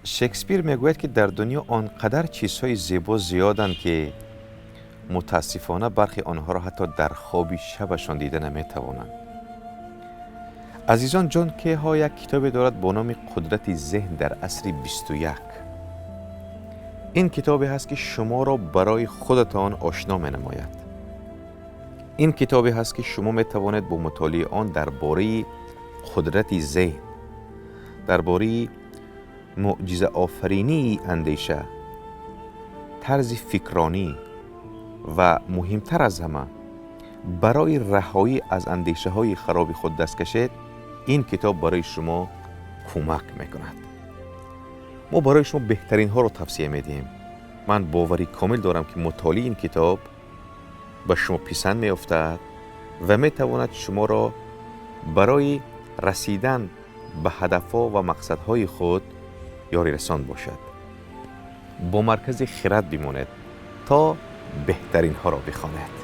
شکسپیر میگوید که در دنیا آنقدر چیزهای زیبا زیادند که متاسفانه برخی آنها را حتی در خواب شبشان دیده نمیتوانند. عزیزان، جان کیها یک کتابی دارد با نام قدرت ذهن در عصر 21. این کتابی هست که شما را برای خودتان آشنا می نماید. این کتابی هست که شما می توانید با مطالعه آن درباره قدرت ذهن، درباره معجزه آفرینی اندیشه، طرز فکرانی و مهمتر از همه برای رهایی از اندیشه های خراب خود دست کشید، این کتاب برای شما کمک میکند. ما برای شما بهترین ها رو توصیه میدیم. من باوری کامل دارم که مطالعه این کتاب به شما پسند میافتد و میتواند شما را برای رسیدن به هدفها و مقصدهای خود یاری رسان باشد. با مرکز خرد بمانید تا بهترین ها را بخوانید.